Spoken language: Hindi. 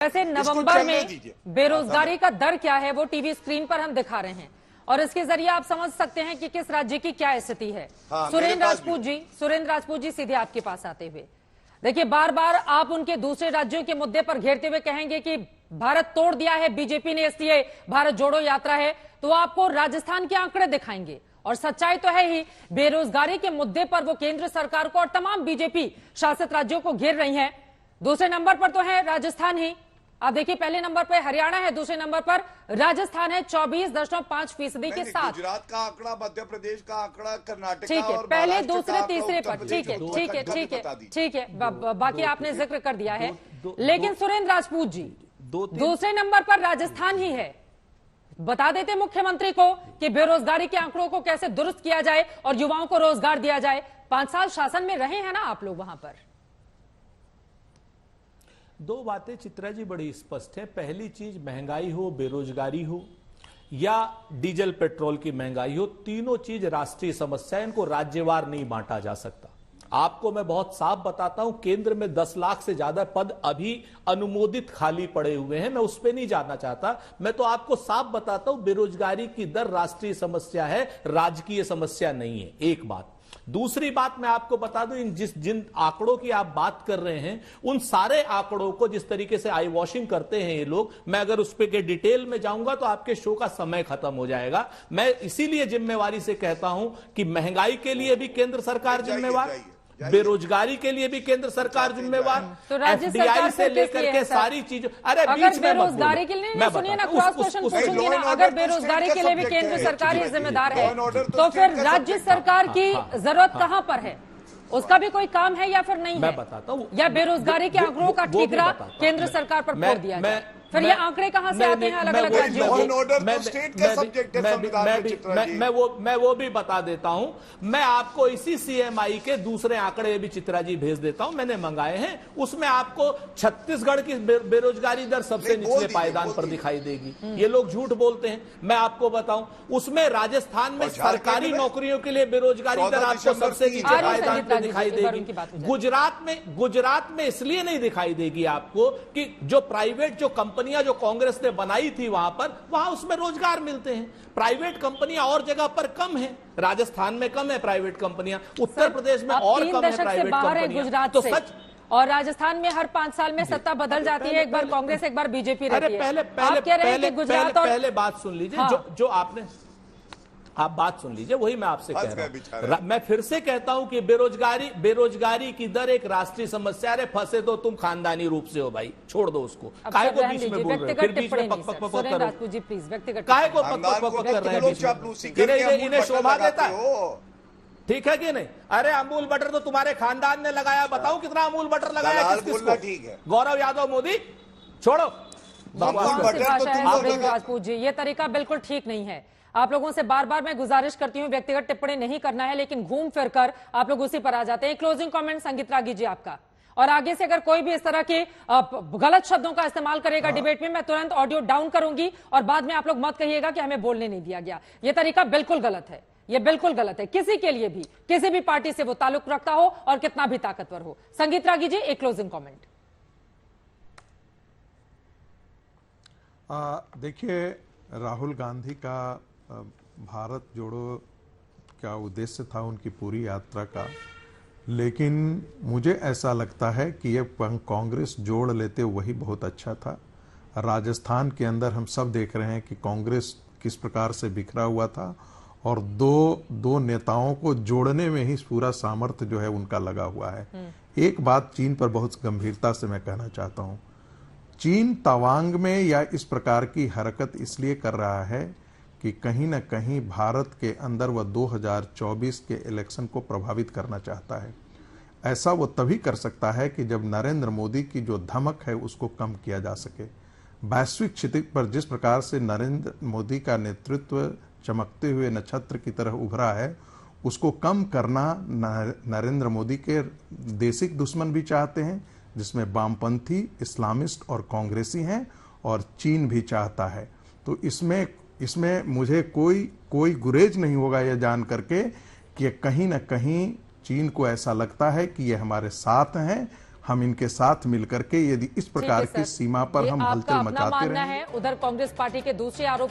वैसे नवंबर में बेरोजगारी का दर क्या है वो टीवी स्क्रीन पर हम दिखा रहे हैं और इसके जरिए आप समझ सकते हैं कि किस राज्य की क्या स्थिति है। सुरेंद्र राजपूत जी सीधे आपके पास आते हुए देखिए, बार बार आप उनके दूसरे राज्यों के मुद्दे पर घेरते हुए कहेंगे कि भारत तोड़ दिया है बीजेपी ने, इसलिए भारत जोड़ो यात्रा है, तो आपको राजस्थान के आंकड़े दिखाएंगे। और सच्चाई तो है ही, बेरोजगारी के मुद्दे पर वो केंद्र सरकार को और तमाम बीजेपी शासित राज्यों को घेर रही हैं। दूसरे नंबर पर तो है राजस्थान ही, आप देखिए पहले नंबर पर हरियाणा है, दूसरे नंबर पर राजस्थान है 24.5% के साथ। गुजरात का आंकड़ा, मध्य प्रदेश का आंकड़ा, कर्नाटक, ठीक है, पहले दूसरे तीसरे पर, ठीक है, बाकी आपने जिक्र कर दिया है। लेकिन सुरेंद्र राजपूत जी, दूसरे नंबर पर राजस्थान ही है। बता देते मुख्यमंत्री को कि बेरोजगारी के आंकड़ों को कैसे दुरुस्त किया जाए और युवाओं को रोजगार दिया जाए। 5 साल शासन में रहे हैं ना आप लोग वहां पर। दो बातें चित्रा जी बड़ी स्पष्ट है। पहली चीज, महंगाई हो, बेरोजगारी हो या डीजल पेट्रोल की महंगाई हो, तीनों चीज राष्ट्रीय समस्या है, इनको राज्यवार नहीं बांटा जा सकता। आपको मैं बहुत साफ बताता हूं, केंद्र में 10 लाख से ज्यादा पद अभी अनुमोदित खाली पड़े हुए हैं, मैं उस पर नहीं जाना चाहता। मैं तो आपको साफ बताता हूं, बेरोजगारी की दर राष्ट्रीय समस्या है, राजकीय समस्या नहीं है। एक बात। दूसरी बात मैं आपको बता दूं, जिन आंकड़ों की आप बात कर रहे हैं, उन सारे आंकड़ों को जिस तरीके से आई वॉशिंग करते हैं ये लोग, मैं अगर उस पर डिटेल में जाऊंगा तो आपके शो का समय खत्म हो जाएगा। मैं इसीलिए जिम्मेवारी से कहता हूं कि महंगाई के लिए भी केंद्र सरकार जिम्मेवार, बेरोजगारी के लिए भी केंद्र सरकार जिम्मेवार, तो राज्य सरकार से लेकर के सारी चीजों। अरे अगर बेरोजगारी के लिए सुनिए ना, क्रॉस क्वेश्चन पूछूंगी ना, अगर बेरोजगारी के लिए भी केंद्र सरकार ही जिम्मेदार है तो फिर राज्य सरकार की जरूरत कहां पर है? उसका भी कोई काम है या फिर नहीं है? मैं बताता हूं, या बेरोजगारी के आंकड़ों का ठीकरा केंद्र सरकार पर फोड़ दिया जाए? फिर ये आंकड़े कहां से आते हैं अलग अलग राज्यों के? मैं वो भी बता देता हूं। मैं आपको इसी सीएमआई के दूसरे आंकड़े भी चित्रा जी भेज देता हूं, मैंने मंगाए हैं। उसमें आपको छत्तीसगढ़ की बेरोजगारी दर सबसे निचले पायदान पर दिखाई देगी। ये लोग झूठ बोलते हैं। मैं आपको बताऊं, उसमें राजस्थान में सरकारी नौकरियों के लिए बेरोजगारी दर आपको सबसे नीचे पायदान पर दिखाई देगी। गुजरात में इसलिए नहीं दिखाई देगी आपको कि जो प्राइवेट जो कंपनियां जो कांग्रेस ने बनाई थी वहां उसमें रोजगार मिलते हैं। प्राइवेट कंपनियां और जगह पर कम है, राजस्थान में कम है प्राइवेट कंपनियां, उत्तर प्रदेश में और कम है प्राइवेट कंपनियां। गुजरात तो से सच, और राजस्थान में हर 5 साल में सत्ता बदल जाती है, एक बार कांग्रेस एक बार बीजेपी रहती है। आप कह रहे हैं कि गुजरात और पहले बात सुन लीजिए, जो आपने आप बात सुन लीजिए, वही मैं आपसे कह रहा हूं। मैं फिर से कहता हूं कि बेरोजगारी की दर एक राष्ट्रीय समस्या है। फंसे तो तुम खानदानी रूप से हो भाई, छोड़ दो उसको। काहे को बीच में बोल रहे हो? फिर बीच में पक पक कर रहे हो, काहे को पक पक कर रहे हैं? इन्हें शोभा देता है, ठीक है कि नहीं? अरे अमूल बटर तो तुम्हारे खानदान ने लगाया, बताओ कितना अमूल बटर लगाया किसको? ठीक है, गौरव यादव, मोदी, छोड़ो। राजपूत जी, ये तरीका बिल्कुल ठीक नहीं है। आप लोगों से बार बार मैं गुजारिश करती हूं व्यक्तिगत टिप्पणी नहीं करना है, लेकिन घूम फिरकर आप लोग उसी पर आ जाते हैं। क्लोजिंग कमेंट संगीत रागी जी आपका। और आगे से अगर कोई भी इस तरह के गलत शब्दों का इस्तेमाल करेगा डिबेट में, मैं तुरंत ऑडियो डाउन करूंगी और बाद में आप लोग मत कहिएगा कि हमें बोलने नहीं दिया गया। यह तरीका बिल्कुल गलत है, यह बिल्कुल गलत है। किसी के लिए भी, किसी भी पार्टी से वो ताल्लुक रखता हो और कितना भी ताकतवर हो। संगीत रागी जी, एक क्लोजिंग कॉमेंट। देखिए, राहुल गांधी का भारत जोड़ो क्या उद्देश्य था उनकी पूरी यात्रा का, लेकिन मुझे ऐसा लगता है कि ये कांग्रेस जोड़ लेते वही बहुत अच्छा था। राजस्थान के अंदर हम सब देख रहे हैं कि कांग्रेस किस प्रकार से बिखरा हुआ था और दो नेताओं को जोड़ने में ही पूरा सामर्थ्य जो है उनका लगा हुआ है। एक बात चीन पर बहुत गंभीरता से मैं कहना चाहता हूं। चीन तवांग में या इस प्रकार की हरकत इसलिए कर रहा है कि कहीं ना कहीं भारत के अंदर वह 2024 के इलेक्शन को प्रभावित करना चाहता है। ऐसा वो तभी कर सकता है कि जब नरेंद्र मोदी की जो धमक है उसको कम किया जा सके। वैश्विक क्षितिज पर जिस प्रकार से नरेंद्र मोदी का नेतृत्व चमकते हुए नक्षत्र की तरह उभरा है, उसको कम करना नरेंद्र मोदी के देशिक दुश्मन भी चाहते हैं, जिसमें वामपंथी, इस्लामिस्ट और कांग्रेसी हैं, और चीन भी चाहता है। तो इसमें मुझे कोई गुरेज नहीं होगा यह जान करके कि कहीं ना कहीं चीन को ऐसा लगता है कि ये हमारे साथ हैं, हम इनके साथ मिलकर के यदि इस प्रकार की सीमा पर हम हलचल मचाते रहें। उधर कांग्रेस पार्टी के दूसरे आरोप है